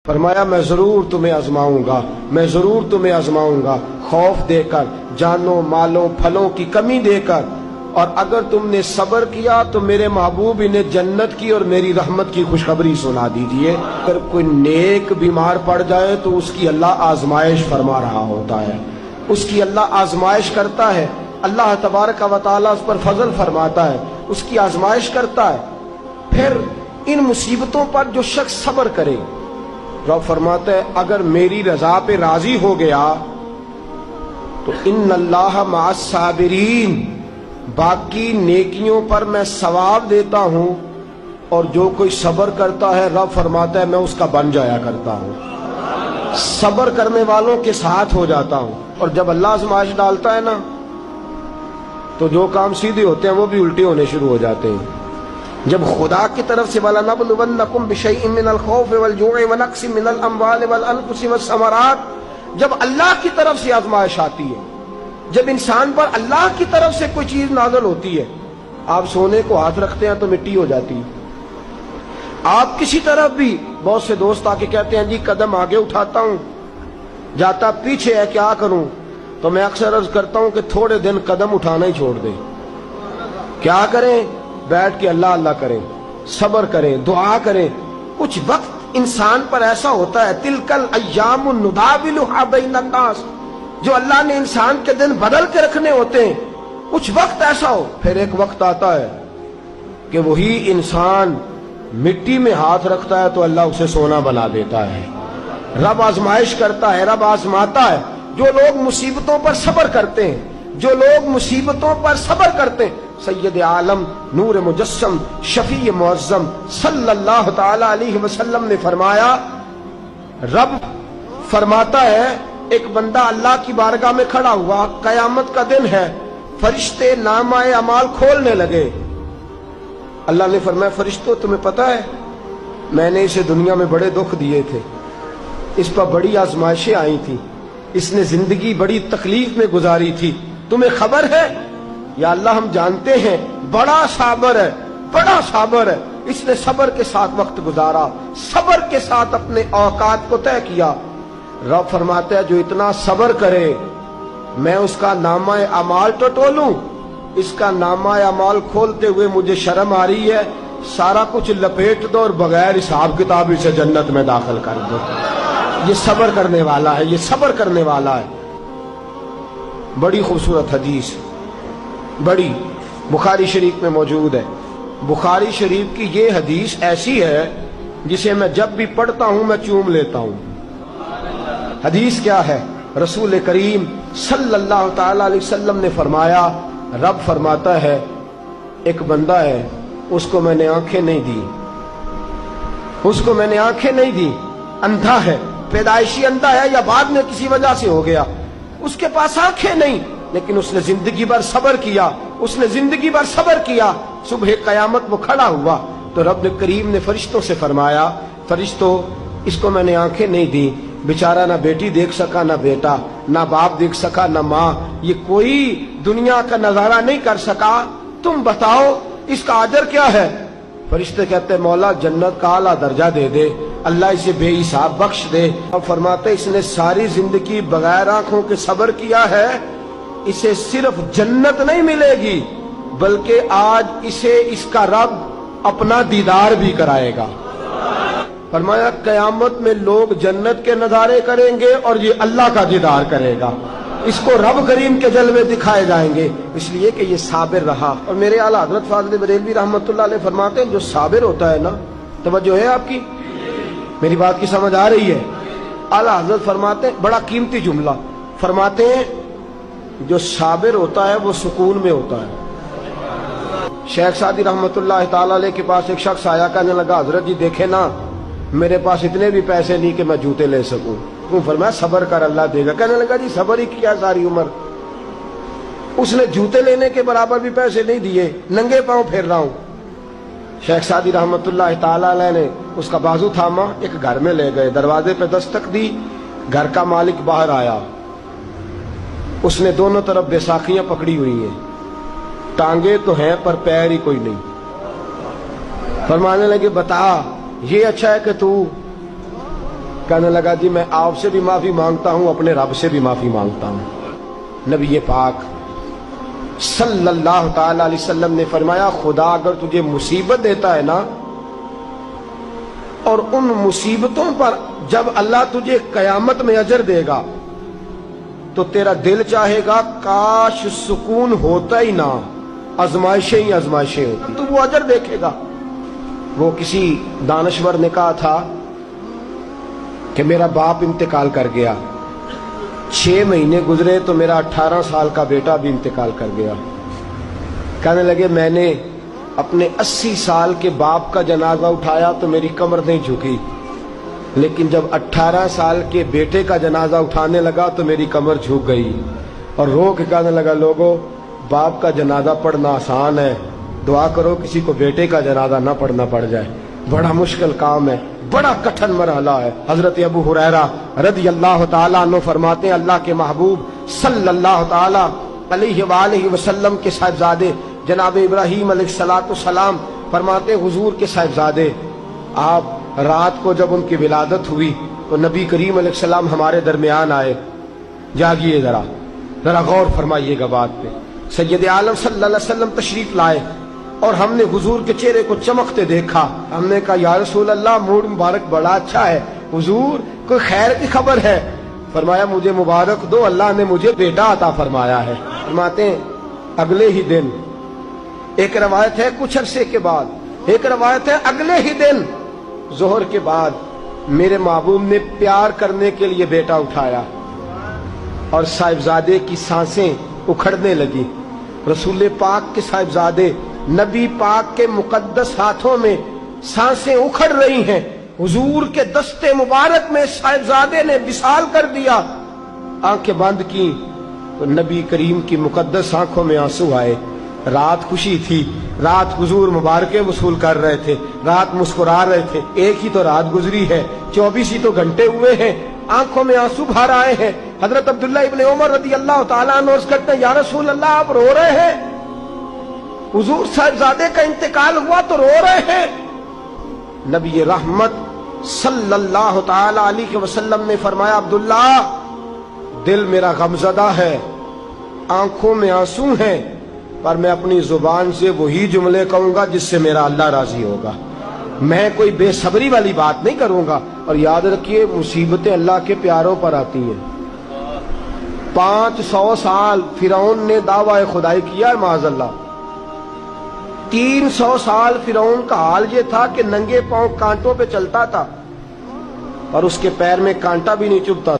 فرمایا میں ضرور تمہیں آزماؤں گا، میں ضرور تمہیں آزماؤں گا، خوف دے کر، جانوں مالوں پھلوں کی کمی دے کر، اور اگر تم نے صبر کیا تو میرے محبوب انہیں جنت کی اور میری رحمت کی خوشخبری سنا دیجئے۔ اگر کوئی نیک بیمار پڑ جائے تو اس کی اللہ آزمائش فرما رہا ہوتا ہے، اس کی اللہ آزمائش کرتا ہے، اللہ تبارک و تعالیٰ اس پر فضل فرماتا ہے، اس کی آزمائش کرتا ہے۔ پھر ان مصیبتوں پر جو شخص صبر کرے، رب فرماتا ہے اگر میری رضا پہ راضی ہو گیا تو ان اللہ مع الصابرین، باقی نیکیوں پر میں ثواب دیتا ہوں، اور جو کوئی صبر کرتا ہے رب فرماتا ہے میں اس کا بن جایا کرتا ہوں، صبر کرنے والوں کے ساتھ ہو جاتا ہوں۔ اور جب اللہ آزمائش ڈالتا ہے نا تو جو کام سیدھے ہوتے ہیں وہ بھی الٹے ہونے شروع ہو جاتے ہیں۔ جب خدا کی طرف سے وَلَنَبْلُوَنَّكُمْ بِشَيْءٍ مِّنَ الْخَوْفِ وَالْجُوعِ وَنَقْصٍ مِّنَ الْأَمْوَالِ وَالْأَنفُسِ وَالثَّمَرَاتِ، جب اللہ کی طرف سے آزمائش آتی ہے، جب انسان پر اللہ کی طرف سے کوئی چیز نازل ہوتی ہے، آپ سونے کو ہاتھ رکھتے ہیں تو مٹی ہو جاتی ہے، آپ کسی طرف بھی، بہت سے دوست آ کے کہتے ہیں جی قدم آگے اٹھاتا ہوں جاتا پیچھے ہے، کیا کروں؟ تو میں اکثر عرض کرتا ہوں کہ تھوڑے دن قدم اٹھانا ہی چھوڑ دیں۔ کیا کریں؟ بیٹھ کے اللہ اللہ کریں، صبر کریں، دعا کریں۔ کچھ وقت انسان پر ایسا ہوتا ہے، تلک الایام نداولها بین الناس، جو اللہ نے انسان کے دن بدل کے رکھنے ہوتے ہیں، کچھ وقت ایسا ہو، پھر ایک وقت آتا ہے کہ وہی انسان مٹی میں ہاتھ رکھتا ہے تو اللہ اسے سونا بنا دیتا ہے۔ رب آزمائش کرتا ہے، رب آزماتا ہے۔ جو لوگ مصیبتوں پر صبر کرتے ہیں، جو لوگ مصیبتوں پر صبر کرتے ہیں، سید عالم نور مجسم شفیع معظم صلی اللہ تعالی علیہ وسلم نے فرمایا، رب فرماتا ہے ایک بندہ اللہ کی بارگاہ میں کھڑا ہوا، قیامت کا دن ہے، فرشتے نامہ اعمال کھولنے لگے۔ اللہ نے فرمایا فرشتوں تمہیں پتہ ہے میں نے اسے دنیا میں بڑے دکھ دیے تھے، اس پر بڑی آزمائشیں آئی تھیں، اس نے زندگی بڑی تکلیف میں گزاری تھی، تمہیں خبر ہے؟ یا اللہ ہم جانتے ہیں، بڑا صابر ہے، بڑا صابر ہے، اس نے صبر کے ساتھ وقت گزارا، صبر کے ساتھ اپنے اوقات کو طے کیا۔ رب فرماتا ہے جو اتنا صبر کرے میں اس کا نامہ اعمال ٹٹولوں، اس کا نامہ اعمال کھولتے ہوئے مجھے شرم آ رہی ہے، سارا کچھ لپیٹ دو اور بغیر حساب کتاب اسے جنت میں داخل کر دو۔ یہ صبر کرنے والا ہے، یہ صبر کرنے والا ہے۔ بڑی خوبصورت حدیث، بڑی، بخاری شریف میں موجود ہے۔ بخاری شریف کی یہ حدیث ایسی ہے جسے میں جب بھی پڑھتا ہوں میں چوم لیتا ہوں۔ حدیث کیا ہے؟ رسول کریم صلی اللہ تعالی علیہ وسلم نے فرمایا، رب فرماتا ہے ایک بندہ ہے، اس کو میں نے آنکھیں نہیں دی، اس کو میں نے آنکھیں نہیں دی، اندھا ہے، پیدائشی اندھا ہے یا بعد میں کسی وجہ سے ہو گیا، اس کے پاس آنکھیں نہیں، لیکن اس نے زندگی بھر صبر کیا، اس نے زندگی بھر صبر کیا۔ صبح قیامت وہ کھڑا ہوا تو رب کریم نے فرشتوں سے فرمایا، فرشتوں اس کو میں نے آنکھیں نہیں دی، بیچارہ نہ بیٹی دیکھ سکا، نہ بیٹا، نہ باپ دیکھ سکا، نہ ماں، یہ کوئی دنیا کا نظارہ نہیں کر سکا، تم بتاؤ اس کا اجر کیا ہے؟ فرشتے کہتے ہیں مولا جنت کا اعلیٰ درجہ دے دے، اللہ اسے بے حساب بخش دے۔ اب فرماتے اس نے ساری زندگی بغیر آنکھوں کے صبر کیا ہے، اسے صرف جنت نہیں ملے گی بلکہ آج اسے اس کا رب اپنا دیدار بھی کرائے گا۔ فرمایا قیامت میں لوگ جنت کے نظارے کریں گے اور یہ اللہ کا دیدار کرے گا، اس کو رب کریم کے جلوے دکھائے جائیں گے، اس لیے کہ یہ صابر رہا۔ اور میرے اعلیٰ حضرت فاضل بریلوی رحمۃ اللہ علیہ فرماتے ہیں جو صابر ہوتا ہے نا، توجہ ہے آپ کی، میری بات کی سمجھ آ رہی ہے؟ اعلیٰ حضرت فرماتے ہیں بڑا قیمتی جملہ، فرماتے ہیں جو صابر ہوتا ہے وہ سکون میں ہوتا ہے۔ شیخ سعدی رحمۃ اللہ تعالی علیہ کے پاس ایک شخص آیا، کہنے لگا حضرت جی دیکھیں نا میرے پاس اتنے بھی پیسے نہیں کہ میں جوتے لے سکوں، کیوں؟ فرمایا صبر کر اللہ دے گا۔ کہنے لگا جی صبر ہی کیا ساری عمر، اس نے جوتے لینے کے برابر بھی پیسے نہیں دیے، ننگے پاؤں پھر رہا ہوں۔ شیخ سعدی رحمۃ اللہ تعالی علیہ نے اس کا بازو تھاما، ایک گھر میں لے گئے، دروازے پہ دستک دی، گھر کا مالک باہر آیا، اس نے دونوں طرف بیساکھیاں پکڑی ہوئی ہیں، ٹانگیں تو ہیں پر پیر ہی کوئی نہیں۔ فرمانے لگے بتا یہ اچھا ہے کہ تو کہنے لگا جی میں آپ سے بھی معافی مانگتا ہوں، اپنے رب سے بھی معافی مانگتا ہوں۔ نبی پاک صلی اللہ تعالی علیہ وسلم نے فرمایا خدا اگر تجھے مصیبت دیتا ہے نا، اور ان مصیبتوں پر جب اللہ تجھے قیامت میں اجر دے گا تو تیرا دل چاہے گا کاش سکون ہوتا ہی نہ، آزمائشیں ہی آزمائشیں ہوتی، تو وہ اجر دیکھے گا۔ وہ کسی دانشور نے کہا تھا کہ میرا باپ انتقال کر گیا، 6 مہینے گزرے تو میرا 18 سال کا بیٹا بھی انتقال کر گیا۔ کہنے لگے میں نے اپنے 80 سال کے باپ کا جنازہ اٹھایا تو میری کمر نہیں جھکی، لیکن جب 18 سال کے بیٹے کا جنازہ اٹھانے لگا تو میری کمر جھک گئی، اور رو کے کہنے لگا لوگوں باپ کا جنازہ پڑھنا آسان ہے، دعا کرو کسی کو بیٹے کا جنازہ نہ پڑھنا پڑ جائے، بڑا مشکل کام ہے، بڑا کٹھن مرحلہ ہے۔ حضرت ابو ہریرہ رضی اللہ تعالیٰ عنہ فرماتے ہیں اللہ کے محبوب صلی اللہ تعالیٰ علیہ وآلہ وسلم کے صاحبزادے جناب ابراہیم علیہ السلام فرماتے ہیں حضور کے صاحبزادے آپ رات کو جب ان کی ولادت ہوئی تو نبی کریم علیہ السلام ہمارے درمیان آئے۔ جاگیے ذرا غور فرمائیے گا بات پہ۔ سید عالم صلی اللہ علیہ وسلم تشریف لائے اور ہم نے حضور کے چہرے کو چمکتے دیکھا۔ ہم نے کہا یا رسول اللہ موڈ مبارک بڑا اچھا ہے، حضور کوئی خیر کی خبر ہے؟ فرمایا مجھے مبارک دو، اللہ نے مجھے بیٹا عطا فرمایا ہے۔ فرماتے ہیں اگلے ہی دن، ایک روایت ہے کچھ عرصے کے بعد، ایک روایت ہے اگلے ہی دن ظہر کے بعد میرے محبوب نے پیار کرنے کے لیے بیٹا اٹھایا اور صاحبزادے کی سانسیں اکھڑنے لگی۔ رسول پاک کے صاحبزادے نبی پاک کے مقدس ہاتھوں میں سانسیں اکھڑ رہی ہیں، حضور کے دستے مبارک میں صاحبزادے نے وصال کر دیا۔ آنکھیں بند کی تو نبی کریم کی مقدس آنکھوں میں آنسو آئے۔ رات خوشی تھی، رات حضور مبارکیں وصول کر رہے تھے، رات مسکرا رہے تھے، ایک ہی تو رات گزری ہے، 24 ہی تو گھنٹے ہوئے ہیں، آنکھوں میں آنسو بھر آئے ہیں۔ حضرت عبداللہ ابن عمر رضی اللہ تعالیٰ عنہ عرض کرتے ہیں یا رسول اللہ آپ رو رہے ہیں؟ حضور صاحبزادے کا انتقال ہوا تو رو رہے ہیں؟ نبی رحمت صلی اللہ تعالی علیہ وسلم نے فرمایا عبداللہ دل میرا غمزدہ ہے، آنکھوں میں آنسو ہیں، پر میں اپنی زبان سے وہی جملے کہوں گا جس سے میرا اللہ راضی ہوگا، میں کوئی بے صبری والی بات نہیں کروں گا۔ اور یاد رکھیے مصیبتیں اللہ کے پیاروں پر آتی ہیں۔ 500 سال فرعون نے دعویٰ خدائی کیا ہے معاذ اللہ، 300 سال فرعون کا حال یہ تھا کہ ننگے پاؤں کانٹوں پہ چلتا تھا اور اس کے پیر میں کانٹا بھی نہیں چبھتا